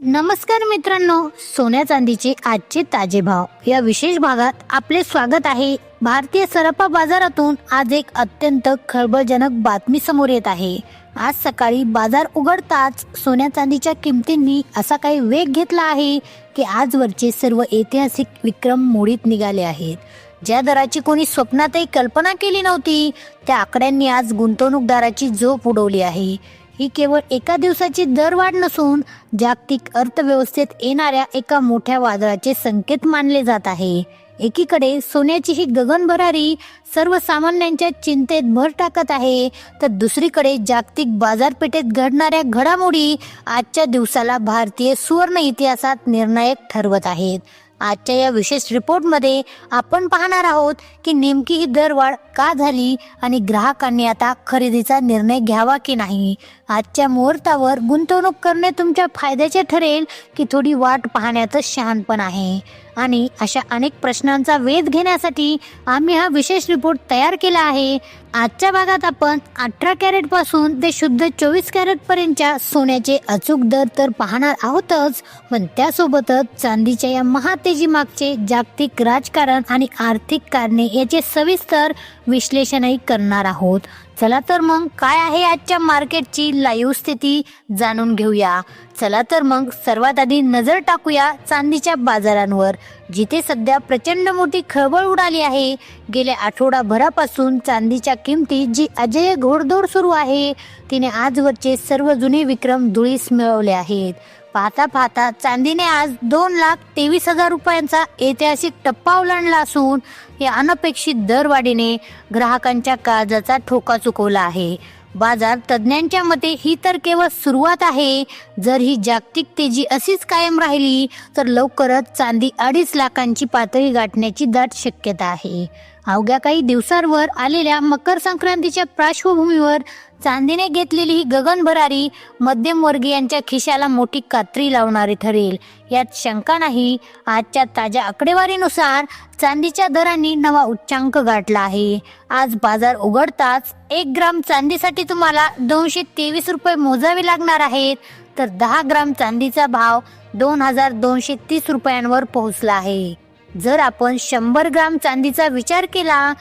नमस्कार मित्रांनो, सोन्या चांदीचे आजचे ताजे भाव या विशेष भागात आपले स्वागत आहे. भारतीय सराफा बाजारातून आज एक अत्यंत खळबळजनक बातमी समोर येत आहे. आज सकाळी बाजार उघडताच सोन्या चांदीच्या किमतींनी असा काही वेग घेतला आहे की आजवरचे सर्व ऐतिहासिक विक्रम मोडीत निघाले आहेत. ज्या दराची कोणी स्वप्नातही कल्पना केली नव्हती त्या आकड्यांनी आज गुंतवणूकदाराची झोप उडवली आहे. ही केवळ एका दिवसाची दरवाढ नसून जागतिक अर्थव्यवस्थेत येणाऱ्या एका मोठ्या वादळाचे संकेत मानले जात आहे. एकीकडे सोन्याची ही गगनभरारी सर्वसामान्यांच्या चिंतेत भर टाकत आहे, तर दुसरीकडे जागतिक बाजारपेठेत घडणाऱ्या घडामोडी आजच्या दिवसाला भारतीय सुवर्ण इतिहासात निर्णायक ठरवत आहेत. आजच्या या विशेष रिपोर्टमध्ये आपण पाहणार आहोत की नेमकी ही दरवाढ का झाली आणि ग्राहकांनी आता खरेदीचा निर्णय घ्यावा की नाही. आजच्या मुहूर्तावर गुंतवणूक करणे तुमच्या फायद्याचे ठरेल की थोडी वाट पाहण्यातच शहाणपण आहे. आणि अशा अनेक प्रश्नांचा वेध घेण्यासाठी आम्ही हा विशेष रिपोर्ट तयार केला आहे. आजच्या भागात आपण 18 कॅरेट पासून ते शुद्ध 24 कॅरेट पर्यंतच्या सोन्याचे अचूक दर तर पाहणार आहोतच, पण त्यासोबतच चांदीच्या या महातेजी मागचे जागतिक राजकारण आणि आर्थिक कारणे याचे सविस्तर विश्लेषणही करणार आहोत. चला तर मग काय आहे आजच्या मार्केटची लाईव्ह स्थिती जाणून घेऊया. चला तर मग सर्वात आधी नजर टाकूया चांदीच्या बाजारांवर, जिथे सध्या प्रचंड मोठी खळबळ उडाली आहे. गेल्या आठवडाभरापासून चांदीच्या किमतीत जी अजय घोडदौड सुरू आहे तिने आजवरचे सर्व जुने विक्रम धुळीस मिळवले आहेत. पाहता पाहता चांदीने आज 2,23,000 रुपयांचा ऐतिहासिक टप्पा ओलांडला असून या अनपेक्षित दरवाढीने ग्राहकांच्या काळजाचा ठोका चुकवला आहे. बाजार तज्ज्ञांच्या मते ही तर केवळ सुरुवात आहे. जर ही जागतिक तेजी अशीच कायम राहिली तर लवकरच चांदी 2.5 लाखांची पातळी गाठण्याची दाट शक्यता आहे. अवघ्या काही दिवसांवर आलेल्या मकर संक्रांतीच्या पार्श्वभूमीवर चांदीने घेतलेली ही गगनभरारी मध्यमवर्गीयांच्या खिशाला मोठी कात्री लावणारी ठरेल यात शंका नाही. आजच्या ताज्या आकडेवारीनुसार चांदीच्या दरांनी नवा उच्चांक गाठला आहे. आज बाजार उघडताच 1 ग्राम चांदीसाठी तुम्हाला 223 रुपये मोजावे लागणार आहेत, तर 10 ग्राम चांदीचा भाव 2,230 रुपयांवर पोहोचला आहे. जर आपण 100 ग्राम चांदीचा विचार केला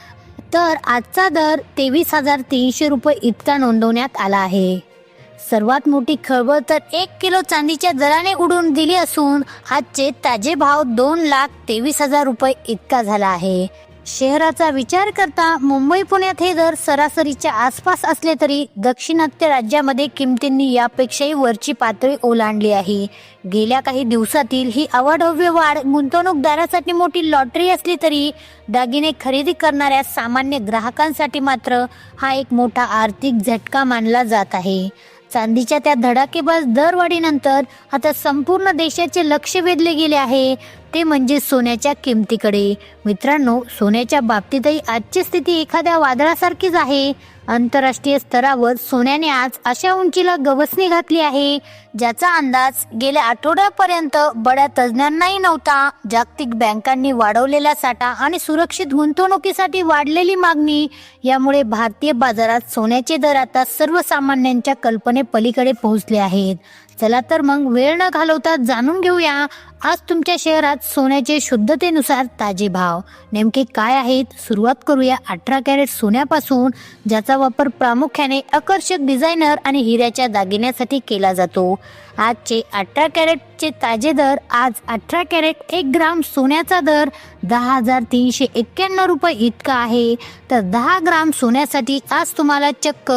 तर आजचा दर 23,300 रुपये इतका नोंदवण्यात आला आहे. सर्वात मोठी खळबळ तर 1 किलो चांदीच्या दराने उडून दिली असून आजचे ताजे भाव 2,23,000 रुपये इतका झाला आहे. शहराचा विचार करता मुंबई पुण्यात हे दर सरासरीच्या आसपास असले तरी दाक्षिणात्य राज्यामध्ये किमतींनी यापेक्षाही वरची पातळी ओलांडली आहे. गेल्या काही दिवसातील ही अवाढव्य वाढ गुंतवणूकदारासाठी मोठी लॉटरी असली तरी दागिने खरेदी करणाऱ्या सामान्य ग्राहकांसाठी मात्र हा एक मोठा आर्थिक झटका मानला जात आहे. चांदीच्या त्या धडाकेबाज दरवाढीनंतर आता संपूर्ण देशाचे लक्ष वेधले गेले आहे, ते म्हणजे सोन्याच्या किमतीकडे. मित्रांनो, सोन्याच्या बाबतीतही आजची स्थिती एखाद्या वादळासारखीच आहे. आंतरराष्ट्रीय स्तरावर सोन्याने आज अशा उंचीला गवसणी घातली आहे ज्याचा अंदाज गेल्या आठवड्यापर्यंत बड्या तज्ज्ञांनाही नव्हता. जागतिक बँकांनी वाढवलेला साठा आणि सुरक्षित गुंतवणुकीसाठी वाढलेली मागणी यामुळे भारतीय बाजारात सोन्याचे दर आता सर्वसामान्यांच्या कल्पने पलीकडे पोहोचले आहेत. चला तर मग वेळ न घालवता जाणून घेऊया आज तुमच्या शहरात सोन्याचे शुद्धतेनुसार ताजे भाव नेमके काय आहेत. सुरुवात करूया 18 कॅरेट सोन्यापासून, ज्याचा वापर प्रामुख्याने आकर्षक डिझायनर आणि हिऱ्याच्या दागिन्यासाठी केला जातो. आजचे 18 कॅरेटचे ताजे दर. आज 18 कॅरेट 1 ग्राम सोन्याचा दर 10,391 रुपये इतका आहे, तर 10 ग्राम सोन्यासाठी आज तुम्हाला चक्क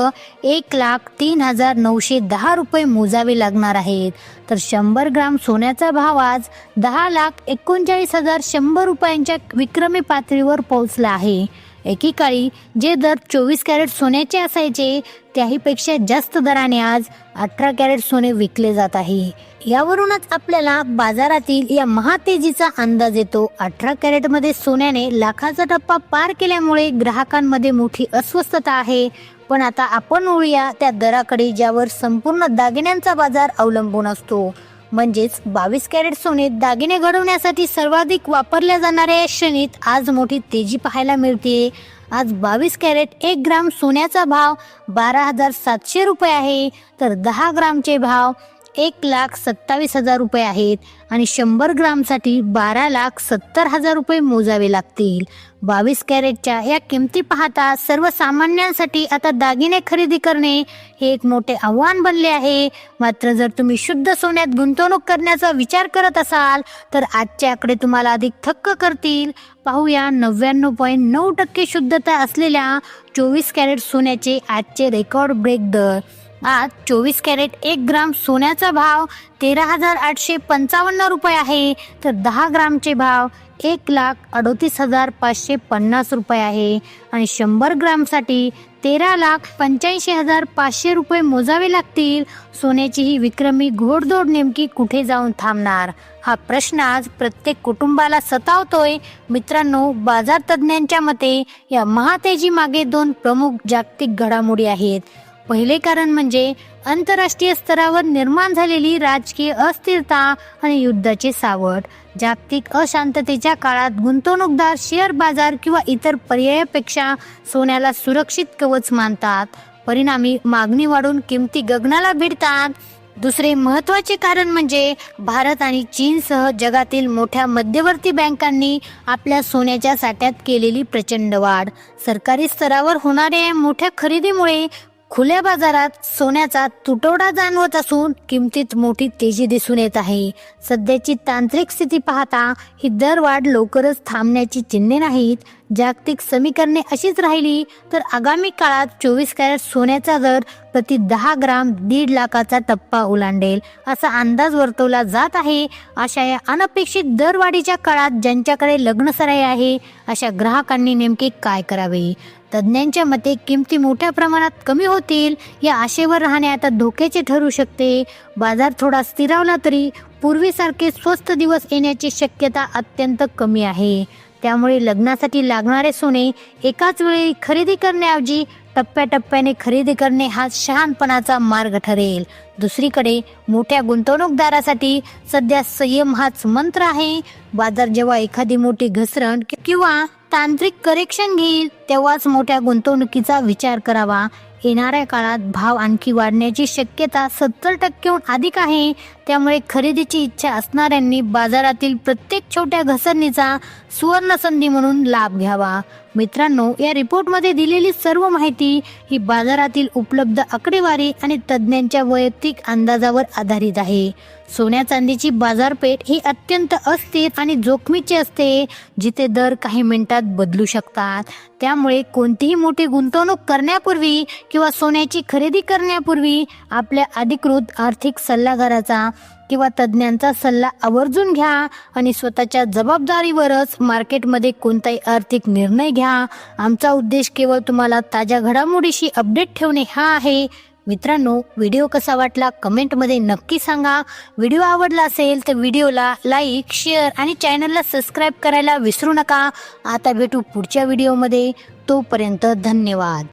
1,03,910 रुपये मोजावे लागणार आहेत. तर 100 ग्राम सोन्याचा भाव आज 10,39,100 रुपयांच्या विक्रमी पातळीवर पोहोचला आहे. एकेकाळी जे दर 24 कॅरेट सोन्याचे असायचे त्याहीपेक्षा जास्त दराने आज 18 कॅरेट सोने विकले जात आहे. यावरूनच आपल्याला बाजारातील या महातेजीचा अंदाज येतो. 18 कॅरेटमध्ये सोन्याने लाखाचा टप्पा पार केल्यामुळे ग्राहकांमध्ये मोठी अस्वस्थता आहे. पण आता आपण वळूया त्या दराकडे ज्यावर संपूर्ण दागिन्यांचा बाजार अवलंबून असतो, म्हणजेच 22 कॅरेट सोने. दागिने घडवण्यासाठी सर्वाधिक वापरल्या जाणाऱ्या या श्रेणीत आज मोठी तेजी पाहायला मिळते. आज 22 कॅरेट 1 ग्राम सोन्याचा भाव 12,700 रुपये आहे, तर 10 ग्रामचे भाव 1,27,000 रुपये आहेत आणि 100 ग्रामसाठी 12,70,000 रुपये मोजावे लागतील. 22 कॅरेटच्या या किमती पाहता सर्वसामान्यांसाठी आता दागिने खरेदी करणे हे एक मोठे आव्हान बनले आहे. मात्र जर तुम्ही शुद्ध सोन्यात गुंतवणूक करण्याचा विचार करत असाल तर आजचे आकडे तुम्हाला अधिक थक्क करतील. पाहूया 99.9% शुद्धता असलेल्या 24 कॅरेट सोन्याचे आजचे रेकॉर्ड ब्रेक दर. आज 24 कॅरेट 1 ग्राम सोन्याचा भाव 13,855 रुपये आहे, तर 10 ग्रामचे भाव 1,38,550 रुपये आहे आणि 100 ग्रामसाठी 13,85,500 रुपये मोजावे लागतील. सोन्याची ही विक्रमी घोडदौड नेमकी कुठे जाऊन थांबणार, हा प्रश्न आज प्रत्येक कुटुंबाला सतावतोय. मित्रांनो, बाजार तज्ज्ञांच्या मते या महातेजी मागे 2 प्रमुख जागतिक घडामोडी आहेत. पहिले कारण म्हणजे आंतरराष्ट्रीय स्तरावर निर्माण झालेली राजकीय अस्थिरता आणि युद्धाचे सावट. जागतिक अशांततेच्या काळात गुंतवणूकदार शेअर बाजार किंवा इतर पर्यायापेक्षा सोन्याला सुरक्षित कवच मानतात. परिणामी मागणी वाढून किमती गगनाला भिडतात. दुसरे महत्त्वाचे कारण म्हणजे भारत आणि चीनसह जगातील मोठ्या मध्यवर्ती बँकांनी आपल्या सोन्याच्या साठ्यात केलेली प्रचंड वाढ. सरकारी स्तरावर होणाऱ्या मोठ्या खरेदीमुळे खुल्या बाजारात सोन्याचा तुटवडा जाणवत असून किमतीत मोठी तेजी दिसून येत आहे. सध्याची तांत्रिक स्थिती पाहता ही दरवाढ लवकरच थांबण्याची चिन्हे नाहीत. जागतिक समीकरणे अशीच राहिली तर आगामी काळात 24 कॅरेट सोन्याचा दर प्रति 10 ग्राम 1.5 लाखाचा टप्पा ओलांडेल असा अंदाज वर्तवला जात आहे. अशा या अनपेक्षित दरवाढीच्या काळात ज्यांच्याकडे लग्नसराई आहे अशा ग्राहकांनी नेमके काय करावे? तज्ज्ञांच्या मते किमती मोठ्या प्रमाणात कमी होतील या आशेवर राहणे आता धोक्याचे ठरू शकते. बाजार थोडा स्थिरावला तरी पूर्वीसारखे स्वस्त दिवस येण्याची शक्यता अत्यंत कमी आहे. त्यामुळे लग्नासाठी लागणारे सोने एकाच वेळी खरेदी करण्याऐवजी टप्प्याटप्प्याने खरेदी करणे हा शहाणपणाचा मार्ग ठरेल. दुसरीकडे मोठ्या गुंतवणूकदारासाठी सध्या संयम हाच मंत्र आहे. बाजार जेव्हा एखादी मोठी घसरण किंवा तांत्रिक करेक्शन घेईल तेव्हाच मोठ्या गुंतवणुकीचा विचार करावा. येणाऱ्या काळात भाव आणखी वाढण्याची शक्यता 70% अधिक आहे. त्यामुळे खरेदीची इच्छा असणाऱ्यांनी बाजारातील प्रत्येक छोट्या घसरणीचा सुवर्ण संधी म्हणून लाभ घ्यावा. मित्रांनो, या रिपोर्टमध्ये दिलेली सर्व माहिती ही बाजारातील उपलब्ध आकडेवारी आणि तज्ज्ञांच्या वैयक्तिक अंदाजावर आधारित आहे. सोन्या चांदीची बाजारपेठ ही अत्यंत अस्थिर आणि जोखमीची असते, जिथे दर काही मिनिटात बदलू शकतात. त्यामुळे कोणतीही मोठी गुंतवणूक करण्यापूर्वी किंवा सोन्याची खरेदी करण्यापूर्वी आपल्या अधिकृत आर्थिक सल्लागाराचा किंवा तज्ज्ञांचा सल्ला आवर्जून घ्या आणि स्वतःच्या जबाबदारीवरच मार्केटमध्ये कोणताही आर्थिक निर्णय घ्या. आमचा उद्देश केवळ तुम्हाला ताज्या घडामोडीशी अपडेट ठेवणे हा आहे. मित्रांनो, व्हिडिओ कसा वाटला कमेंटमध्ये नक्की सांगा. व्हिडिओ आवडला असेल तर व्हिडिओला लाईक, शेअर आणि चॅनलला सबस्क्राईब करायला विसरू नका. आता भेटू पुढच्या व्हिडिओमध्ये. तोपर्यंत धन्यवाद.